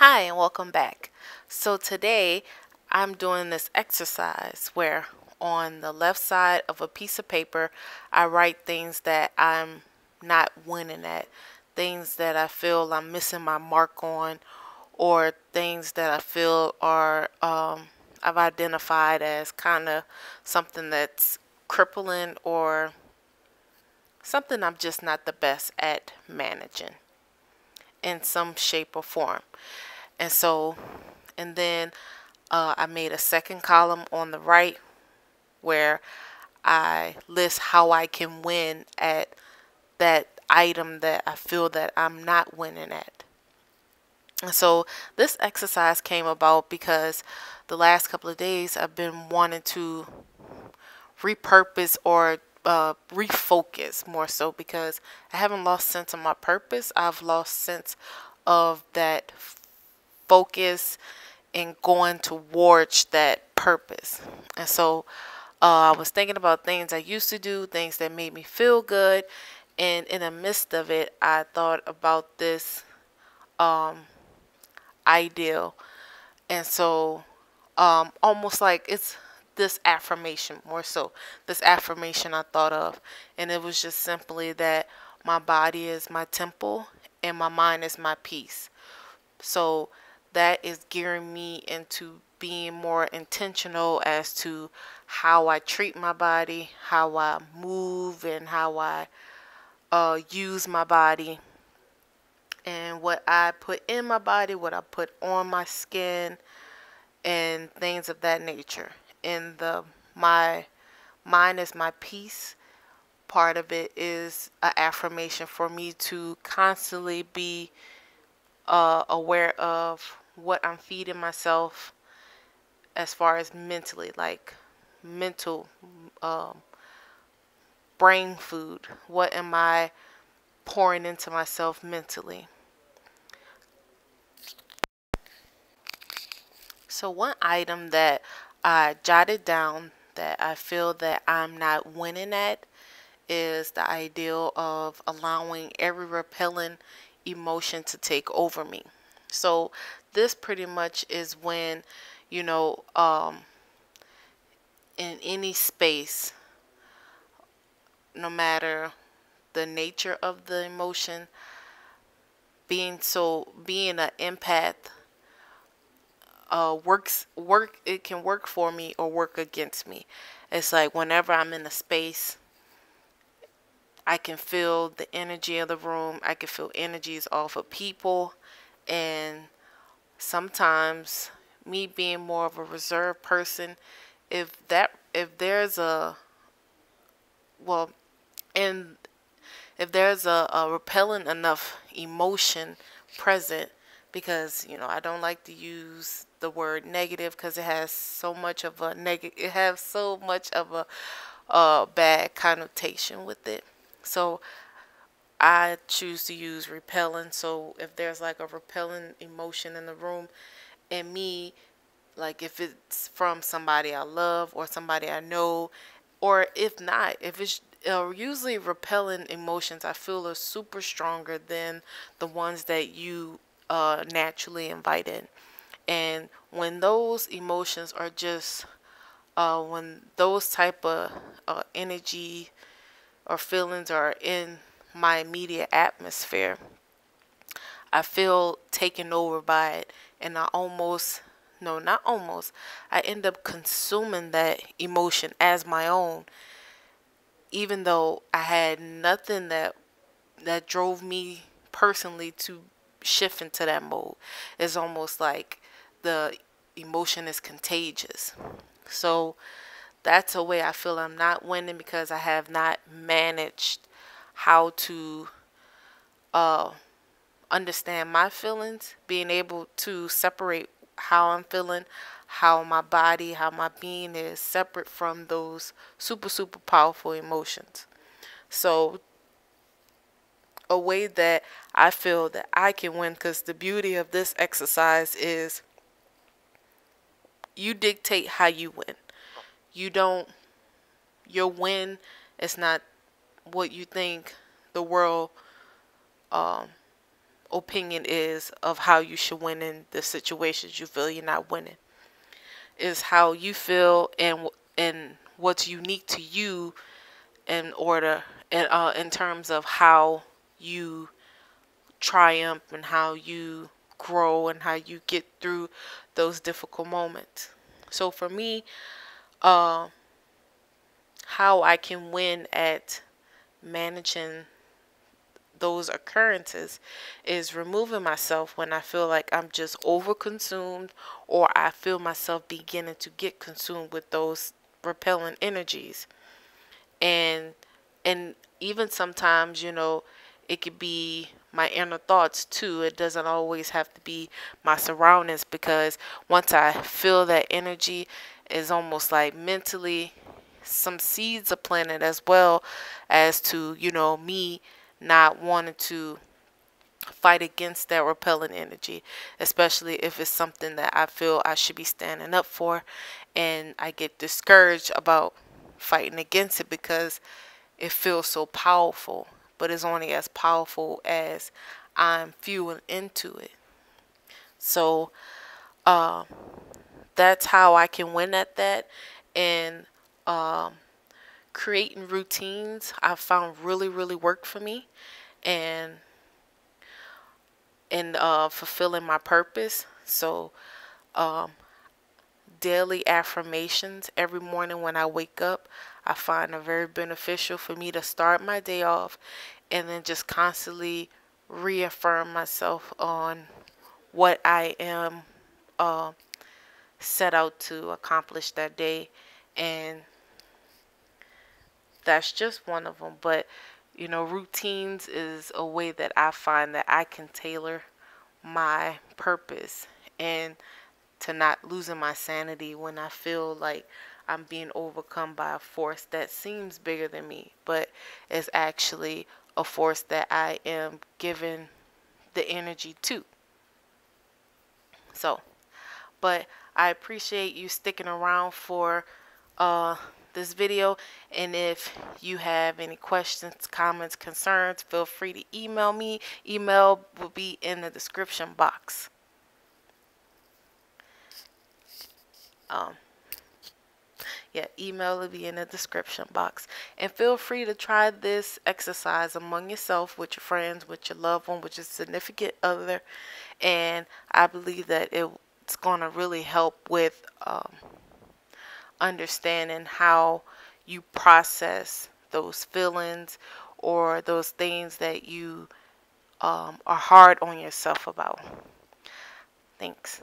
Hi and welcome back. So today I'm doing this exercise where on the left side of a piece of paper I write things that I'm not winning at, things that I feel I'm missing my mark on, or things that I feel are I've identified as kind of something that's crippling or something I'm just not the best at managing in some shape or form. And so, and then I made a second column on the right where I list how I can win at that item that I feel that I'm not winning at. And so this exercise came about because the last couple of days I've been wanting to repurpose or refocus more so because I haven't lost sense of my purpose. I've lost sense of that focus and going towards that purpose. And so I was thinking about things I used to do, things that made me feel good. And in the midst of it, I thought about this ideal. And so almost like it's this affirmation, more so this affirmation I thought of. And it was just simply that my body is my temple and my mind is my peace. So that is gearing me into being more intentional as to how I treat my body, how I move, and how I use my body, and what I put in my body, what I put on my skin, and things of that nature. And the my mind is my peace. Part of it is an affirmation for me to constantly be aware of what I'm feeding myself as far as mentally, like mental um, brain food. What am I pouring into myself mentally? So one item that I jotted down that I feel that I'm not winning at is the ideal of allowing every repelling emotion to take over me. So this pretty much is when, you know, in any space, no matter the nature of the emotion, being an empath work it can work for me or work against me. It's like whenever I'm in a space, I can feel the energy of the room. I can feel energies off of people, and sometimes me being more of a reserved person, if there's a well and if there's a repellent enough emotion present, because I don't like to use the word negative because it has so much of a bad connotation with it. So I choose to use repellent. So if there's like a repellent emotion in the room, and me, like if it's from somebody I love or somebody I know, or if not, if it's usually repellent emotions I feel are super stronger than the ones that you naturally invite in. And when those emotions are just when those type of energy or feelings are in my immediate atmosphere, I feel taken over by it, and I almost, no, not almost, I end up consuming that emotion as my own, even though I had nothing that drove me personally to shift into that mode. It's almost like the emotion is contagious. So that's a way I feel I'm not winning, because I have not managed how to uh, understand my feelings, being able to separate how I'm feeling, how my body, how my being is separate from those super, super powerful emotions. So, a way that I feel that I can win, because the beauty of this exercise is you dictate how you win. You don't, your win is not what you think the world opinion is of how you should win in the situations you feel you're not winning. Is how you feel and what's unique to you in order and in terms of how you triumph and how you grow and how you get through those difficult moments. So for me, uh, how I can win at managing those occurrences is removing myself when I feel like I'm just overconsumed or I feel myself beginning to get consumed with those repellent energies. And and even sometimes, it could be my inner thoughts too. It doesn't always have to be my surroundings, because once I feel that energy, is almost like mentally some seeds are planted, as well as to, me not wanting to fight against that repellent energy, especially if it's something that I feel I should be standing up for, and I get discouraged about fighting against it because it feels so powerful, but it's only as powerful as I'm fueling into it. So that's how I can win at that. And creating routines, I found really, really work for me. And fulfilling my purpose. So daily affirmations every morning when I wake up, I find are very beneficial for me to start my day off, and then just constantly reaffirm myself on what I am set out to accomplish that day. And that's just one of them. But routines is a way that I find that I can tailor my purpose, and to not losing my sanity when I feel like I'm being overcome by a force that seems bigger than me, but is actually a force that I am giving the energy to. So, but I appreciate you sticking around for uh, this video. And if you have any questions, comments, concerns, feel free to email me. Email will be in the description box. Um, yeah, email will be in the description box. And feel free to try this exercise among yourself, with your friends, with your loved one, with your significant other. And I believe that it's going to really help with understanding how you process those feelings or those things that you are hard on yourself about. Thanks.